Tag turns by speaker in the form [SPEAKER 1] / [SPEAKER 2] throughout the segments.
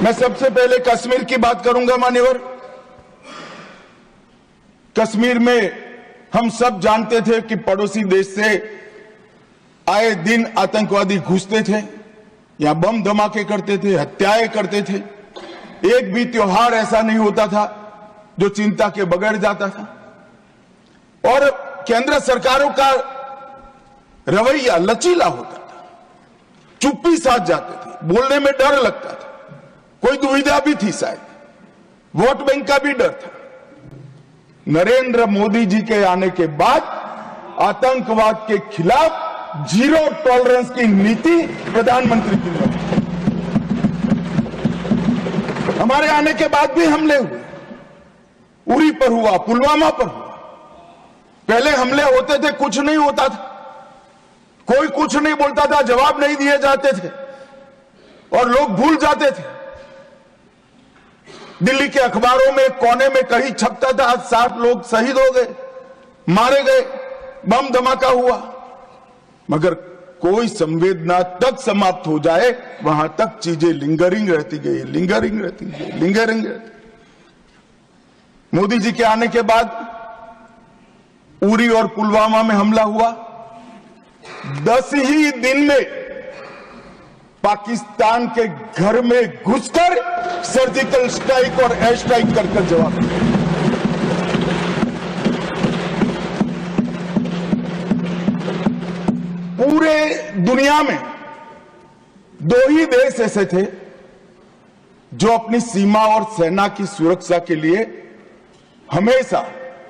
[SPEAKER 1] मैं सबसे पहले कश्मीर की बात करूंगा मान्यवर। कश्मीर में हम सब जानते थे कि पड़ोसी देश से आए दिन आतंकवादी घुसते थे, यहां बम धमाके करते थे, हत्याएं करते थे। एक भी त्योहार ऐसा नहीं होता था जो चिंता के बगैर जाता था। और केंद्र सरकारों का रवैया लचीला होता था, चुप्पी साध जाते थे, बोलने में डर लगता था, कोई दुविधा भी थी, शायद वोट बैंक का भी डर था। नरेंद्र मोदी जी के आने के बाद आतंकवाद के खिलाफ जीरो टॉलरेंस की नीति प्रधानमंत्री की ने। हमारे आने के बाद भी हमले हुए, उरी पर हुआ, पुलवामा पर हुआ। पहले हमले होते थे, कुछ नहीं होता था, कोई कुछ नहीं बोलता था, जवाब नहीं दिए जाते थे और लोग भूल जाते थे। दिल्ली के अखबारों में कोने में कहीं छपता था, आज 60 लोग शहीद हो गए, मारे गए, बम धमाका हुआ। मगर कोई संवेदना तक समाप्त हो जाए वहां तक चीजें लिंगरिंग रहती गई, लिंगरिंग रहती गई, लिंगरिंग रहती। मोदी जी के आने के बाद उरी और पुलवामा में हमला हुआ। 10 ही दिन में पाकिस्तान के घर में घुसकर सर्जिकल स्ट्राइक और एयर स्ट्राइक कर जवाब दिया। पूरे दुनिया में 2 ही देश ऐसे थे जो अपनी सीमा और सेना की सुरक्षा के लिए हमेशा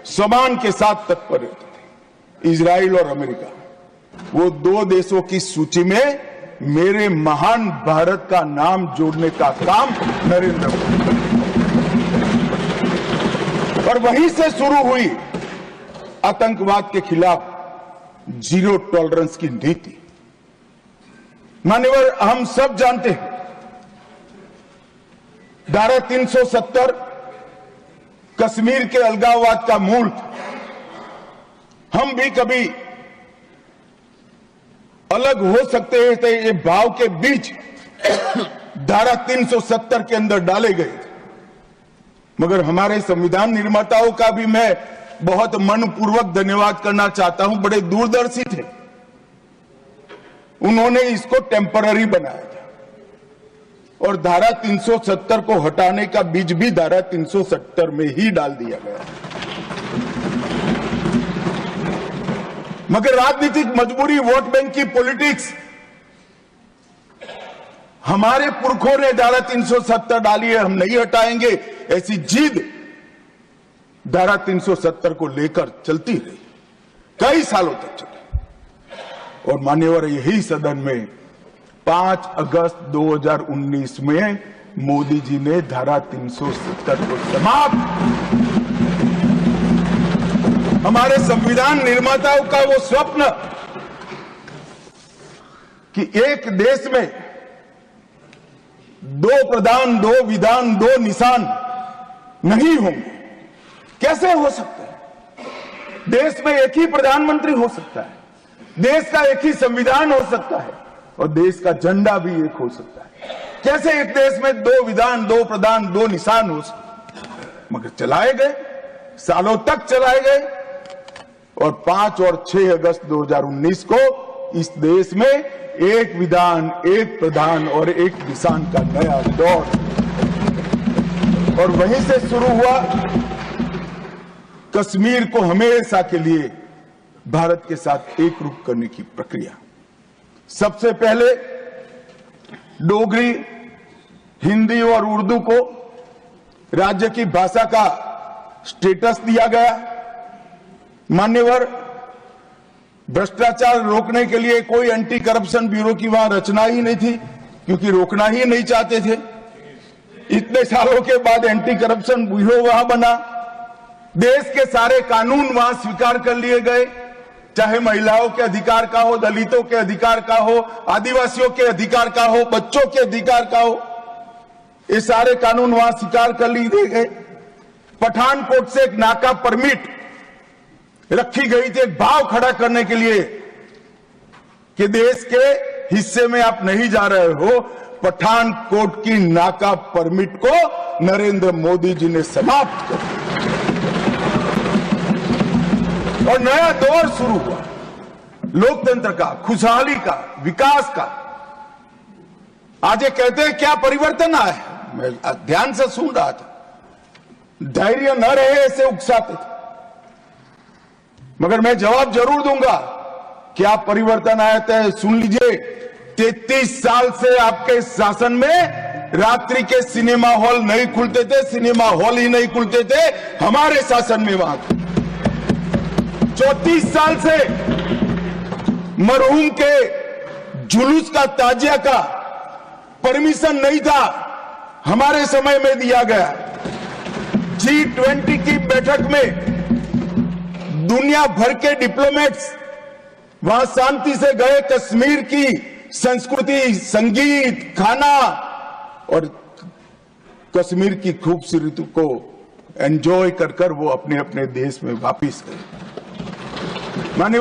[SPEAKER 1] सम्मान के साथ तत्पर रहते थे, इजराइल और अमेरिका। वो 2 देशों की सूची में मेरे महान भारत का नाम जोड़ने का काम नरेंद्र मोदी, और वहीं से शुरू हुई आतंकवाद के खिलाफ जीरो टॉलरेंस की नीति। मान्यवर, हम सब जानते हैं धारा 370 कश्मीर के अलगाववाद का मूल था। हम भी कभी अलग हो सकते थे, ये भाव के बीच धारा 370 के अंदर डाले गए थे। मगर हमारे संविधान निर्माताओं का भी मैं बहुत मनपूर्वक धन्यवाद करना चाहता हूं, बड़े दूरदर्शी थे। उन्होंने इसको टेम्पररी बनाया था और धारा 370 को हटाने का बीज भी धारा 370 में ही डाल दिया गया। मगर राजनीतिक मजबूरी, वोट बैंक की पॉलिटिक्स, हमारे पुरखों ने धारा 370 डाली है, हम नहीं हटाएंगे, ऐसी जिद धारा 370 को लेकर चलती रही, कई सालों तक चली। और मान्यवर, यही सदन में 5 अगस्त 2019 में मोदी जी ने धारा 370 को समाप्त। हमारे संविधान निर्माताओं का वो स्वप्न कि एक देश में 2 प्रधान, 2 विधान, 2 निशान नहीं होंगे, कैसे हो सकता है? देश में एक ही प्रधानमंत्री हो सकता है, देश का एक ही संविधान हो सकता है और देश का झंडा भी एक हो सकता है। कैसे एक देश में 2 विधान, 2 प्रधान, 2 निशान हो सकते? मगर चलाए गए, सालों तक चलाए गए और 5 और 6 अगस्त 2019 को इस देश में एक विधान, एक प्रधान और एक निशान का नया दौर, और वहीं से शुरू हुआ कश्मीर को हमेशा के लिए भारत के साथ एकरूप करने की प्रक्रिया। सबसे पहले डोगरी, हिंदी और उर्दू को राज्य की भाषा का स्टेटस दिया गया। मान्यवर, भ्रष्टाचार रोकने के लिए कोई एंटी करप्शन ब्यूरो की वहां रचना ही नहीं थी, क्योंकि रोकना ही नहीं चाहते थे। इतने सालों के बाद एंटी करप्शन ब्यूरो वहां बना। देश के सारे कानून वहां स्वीकार कर लिए गए, चाहे महिलाओं के अधिकार का हो, दलितों के अधिकार का हो, आदिवासियों के अधिकार का हो, बच्चों के अधिकार का हो, ये सारे कानून वहां स्वीकार कर लिए गए। पठानकोट से एक नाका परमिट रखी गई थी, एक भाव खड़ा करने के लिए कि देश के हिस्से में आप नहीं जा रहे हो, पठानकोट की नाका परमिट को नरेंद्र मोदी जी ने समाप्त कर दिया और नया दौर शुरू हुआ लोकतंत्र का, खुशहाली का, विकास का। आज ये कहते हैं क्या परिवर्तन आया है, मैं ध्यान से सुन रहा था, धैर्य न रहे ऐसे उकसाते थे, मगर मैं जवाब जरूर दूंगा। क्या परिवर्तन आया था सुन लीजिए। 33 साल से आपके शासन में रात्रि के सिनेमा हॉल नहीं खुलते थे, सिनेमा हॉल ही नहीं खुलते थे हमारे शासन में। वहां 34 साल से मरहूम के जुलूस का, ताजिया का परमिशन नहीं था, हमारे समय में दिया गया। G20 की बैठक में दुनिया भर के डिप्लोमेट्स वहां शांति से गए, कश्मीर की संस्कृति, संगीत, खाना और कश्मीर की खूबसूरती को एंजॉय कर वो अपने अपने देश में वापिस गए। माननीय